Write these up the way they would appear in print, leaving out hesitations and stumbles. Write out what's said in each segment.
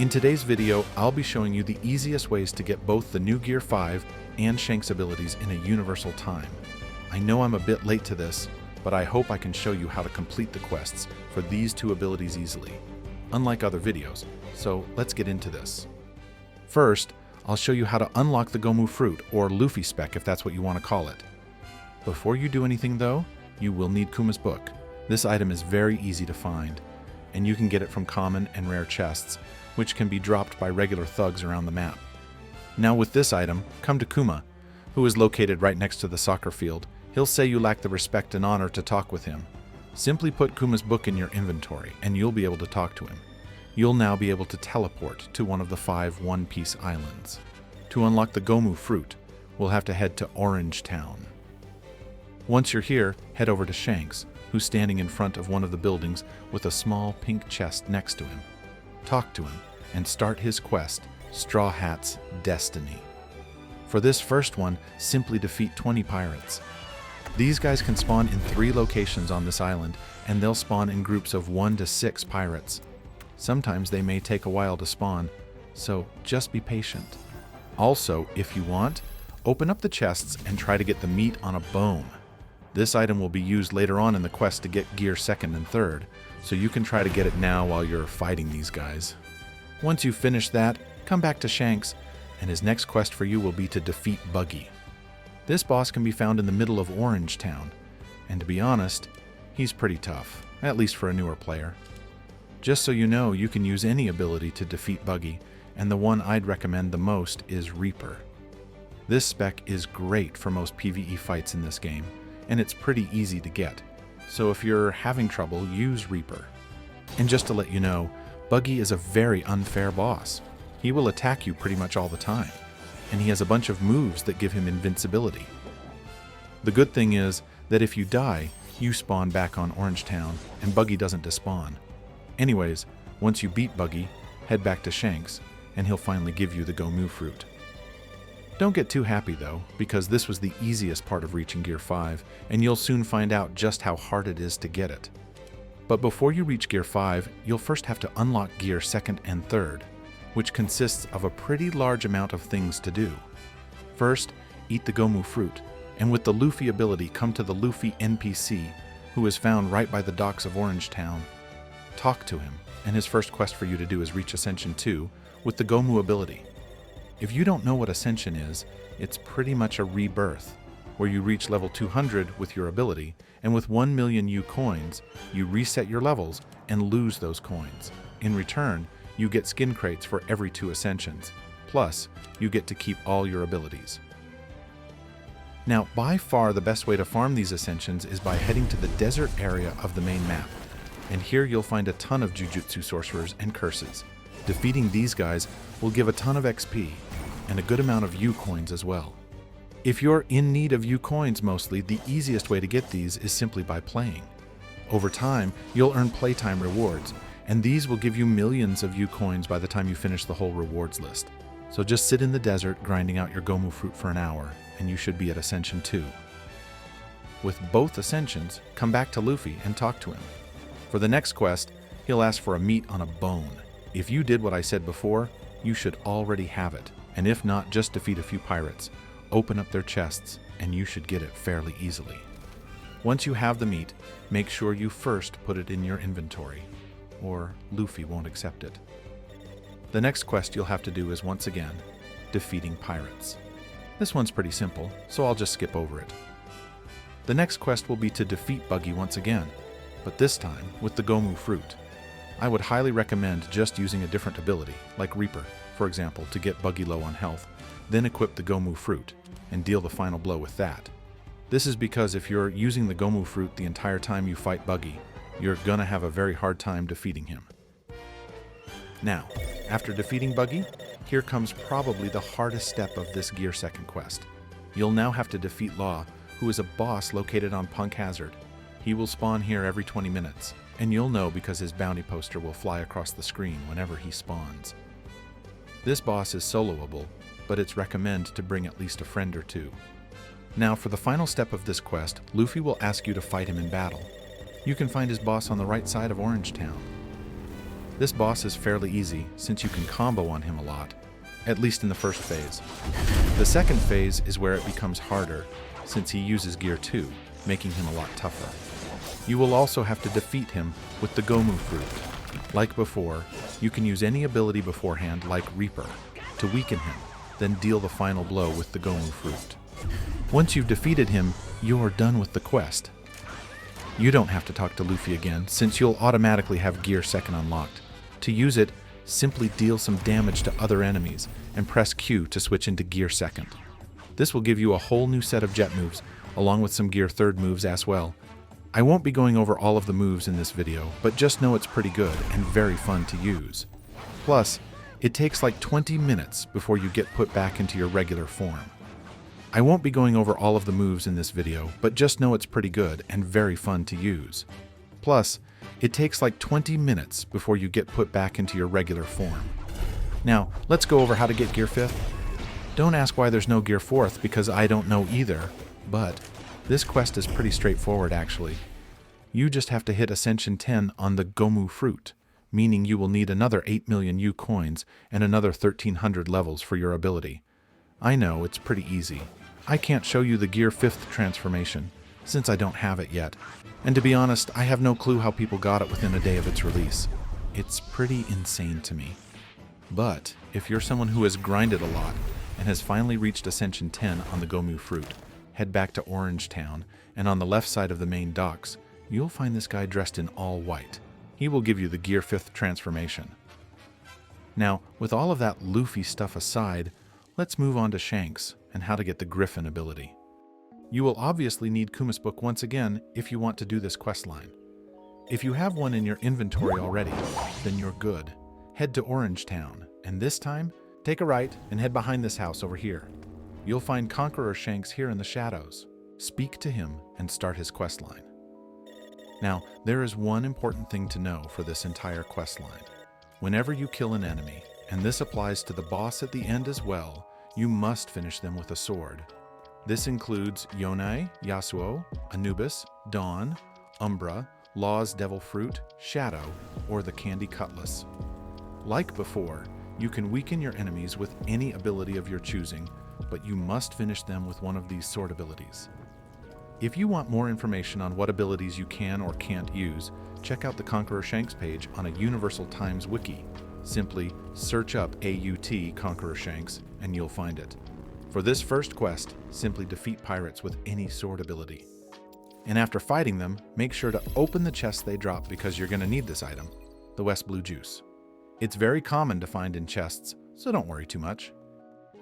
In today's video, I'll be showing you the easiest ways to get both the new Gear 5 and Shanks abilities in a universal time. I know I'm a bit late to this, but I hope I can show you how to complete the quests for these two abilities easily, unlike other videos, so let's get into this. First, I'll show you how to unlock the Gomu fruit, or Luffy spec if that's what you want to call it. Before you do anything though, you will need Kuma's book. This item is very easy to find, and you can get it from common and rare chests, which can be dropped by regular thugs around the map. Now with this item, come to Kuma, who is located right next to the soccer field. He'll say you lack the respect and honor to talk with him. Simply put Kuma's book in your inventory, and you'll be able to talk to him. You'll now be able to teleport to one of the 5 One Piece islands. To unlock the Gomu fruit, we'll have to head to Orange Town. Once you're here, head over to Shanks, who's standing in front of one of the buildings with a small pink chest next to him. Talk to him and start his quest, Straw Hat's Destiny. For this first one, simply defeat 20 pirates. These guys can spawn in 3 locations on this island, and they'll spawn in groups of 1 to 6 pirates. Sometimes they may take a while to spawn, so just be patient. Also, if you want, open up the chests and try to get the meat on a bone. This item will be used later on in the quest to get gear 2nd and 3rd, so you can try to get it now while you're fighting these guys. Once you finish that, come back to Shanks, and his next quest for you will be to defeat Buggy. This boss can be found in the middle of Orange Town, and to be honest, he's pretty tough, at least for a newer player. Just so you know, you can use any ability to defeat Buggy, and the one I'd recommend the most is Reaper. This spec is great for most PvE fights in this game, and it's pretty easy to get, so if you're having trouble, use Reaper. And just to let you know, Buggy is a very unfair boss. He will attack you pretty much all the time, and he has a bunch of moves that give him invincibility. The good thing is that if you die, you spawn back on Orange Town, and Buggy doesn't despawn. Anyways, once you beat Buggy, head back to Shanks, and he'll finally give you the Gomu fruit. Don't get too happy though, because this was the easiest part of reaching Gear 5, and you'll soon find out just how hard it is to get it. But before you reach Gear 5, you'll first have to unlock Gear 2nd and 3rd, which consists of a pretty large amount of things to do. First, eat the Gomu fruit, and with the Luffy ability, come to the Luffy NPC, who is found right by the docks of Orange Town. Talk to him, and his first quest for you to do is reach Ascension 2 with the Gomu ability. If you don't know what Ascension is, it's pretty much a rebirth, where you reach level 200 with your ability, and with 1 million U coins, you reset your levels and lose those coins. In return, you get skin crates for every 2 ascensions, plus you get to keep all your abilities. Now, by far the best way to farm these ascensions is by heading to the desert area of the main map, and here you'll find a ton of Jujutsu sorcerers and curses. Defeating these guys will give a ton of XP, and a good amount of U coins as well. If you're in need of U coins mostly, the easiest way to get these is simply by playing. Over time, you'll earn playtime rewards, and these will give you millions of U coins by the time you finish the whole rewards list. So just sit in the desert grinding out your Gomu fruit for an hour, and you should be at Ascension 2. With both Ascensions, come back to Luffy and talk to him. For the next quest, he'll ask for a meat on a bone. If you did what I said before, you should already have it, and if not, just defeat a few pirates. Open up their chests, and you should get it fairly easily. Once you have the meat, make sure you first put it in your inventory, or Luffy won't accept it. The next quest you'll have to do is, once again, defeating pirates. This one's pretty simple, so I'll just skip over it. The next quest will be to defeat Buggy once again, but this time with the Gomu fruit. I would highly recommend just using a different ability, like Reaper, for example, to get Buggy low on health, then equip the Gomu fruit, and deal the final blow with that. This is because if you're using the Gomu fruit the entire time you fight Buggy, you're gonna have a very hard time defeating him. Now, after defeating Buggy, here comes probably the hardest step of this Gear 2nd quest. You'll now have to defeat Law, who is a boss located on Punk Hazard. He will spawn here every 20 minutes, and you'll know because his bounty poster will fly across the screen whenever he spawns. This boss is soloable, but it's recommended to bring at least a friend or 2. Now for the final step of this quest, Luffy will ask you to fight him in battle. You can find his boss on the right side of Orange Town. This boss is fairly easy since you can combo on him a lot, at least in the first phase. The second phase is where it becomes harder since he uses Gear 2, making him a lot tougher. You will also have to defeat him with the Gomu fruit. Like before, you can use any ability beforehand like Reaper to weaken him, then deal the final blow with the Gomu fruit. Once you've defeated him, you're done with the quest. You don't have to talk to Luffy again since you'll automatically have Gear 2 unlocked. To use it, simply deal some damage to other enemies and press Q to switch into Gear 2. This will give you a whole new set of jet moves along with some Gear 3 moves as well. I won't be going over all of the moves in this video, but just know it's pretty good and very fun to use. Plus, it takes like 20 minutes before you get put back into your regular form. I won't be going over all of the moves in this video, but just know it's pretty good and very fun to use. Plus, it takes like 20 minutes before you get put back into your regular form. Now, let's go over how to get Gear 5th. Don't ask why there's no Gear 4th because I don't know either, but this quest is pretty straightforward actually. You just have to hit Ascension 10 on the Gomu fruit, meaning you will need another 8 million U coins and another 1300 levels for your ability. I know, it's pretty easy. I can't show you the Gear 5th transformation, since I don't have it yet. And to be honest, I have no clue how people got it within a day of its release. It's pretty insane to me. But if you're someone who has grinded a lot and has finally reached Ascension 10 on the Gomu fruit, head back to Orange Town, and on the left side of the main docks, you'll find this guy dressed in all white. He will give you the Gear 5th transformation. Now, with all of that Luffy stuff aside, let's move on to Shanks and how to get the Griffin ability. You will obviously need Kuma's book once again if you want to do this questline. If you have one in your inventory already, then you're good. Head to Orange Town, and this time, take a right and head behind this house over here. You'll find Conqueror Shanks here in the shadows. Speak to him and start his questline. Now, there is one important thing to know for this entire questline. Whenever you kill an enemy, and this applies to the boss at the end as well, you must finish them with a sword. This includes Yonai, Yasuo, Anubis, Dawn, Umbra, Law's Devil Fruit, Shadow, or the Candy Cutlass. Like before, you can weaken your enemies with any ability of your choosing, but you must finish them with one of these sword abilities. If you want more information on what abilities you can or can't use, check out the Conqueror Shanks page on a Universal Times wiki. Simply search up AUT Conqueror Shanks and you'll find it. For this first quest, simply defeat pirates with any sword ability. And after fighting them, make sure to open the chest they drop because you're going to need this item, the West Blue Juice. It's very common to find in chests, so don't worry too much.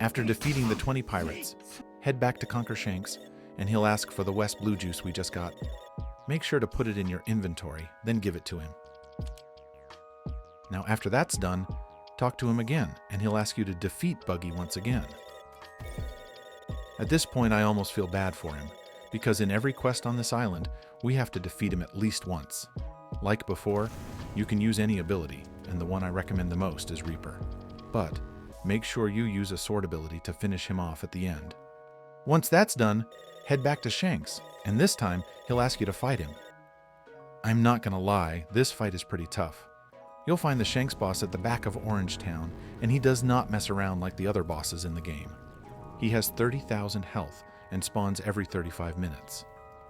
After defeating the 20 pirates, head back to Conquer Shanks and he'll ask for the West Blue Juice we just got. Make sure to put it in your inventory, then give it to him. Now after that's done, talk to him again and he'll ask you to defeat Buggy once again. At this point I almost feel bad for him, because in every quest on this island, we have to defeat him at least once. Like before, you can use any ability, and the one I recommend the most is Reaper. But make sure you use a sword ability to finish him off at the end. Once that's done, head back to Shanks, and this time he'll ask you to fight him. I'm not gonna lie, this fight is pretty tough. You'll find the Shanks boss at the back of Orange Town, and he does not mess around like the other bosses in the game. He has 30,000 health and spawns every 35 minutes.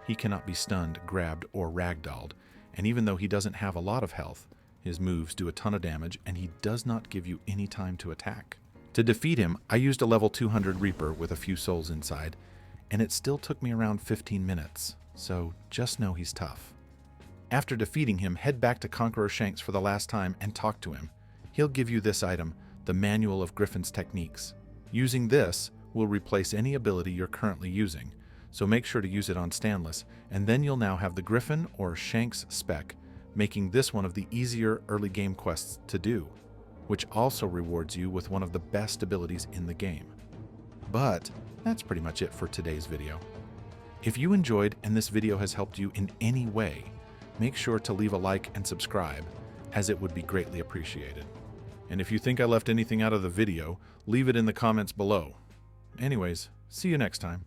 He cannot be stunned, grabbed, or ragdolled, and even though he doesn't have a lot of health, his moves do a ton of damage and he does not give you any time to attack. To defeat him, I used a level 200 Reaper with a few souls inside, and it still took me around 15 minutes, so just know he's tough. After defeating him, head back to Conqueror Shanks for the last time and talk to him. He'll give you this item, the Manual of Griffin's Techniques. Using this will replace any ability you're currently using, so make sure to use it on Stanless, and then you'll now have the Griffin or Shanks spec, making this one of the easier early game quests to do, which also rewards you with one of the best abilities in the game. But that's pretty much it for today's video. If you enjoyed and this video has helped you in any way, make sure to leave a like and subscribe, as it would be greatly appreciated. And if you think I left anything out of the video, leave it in the comments below. Anyways, see you next time.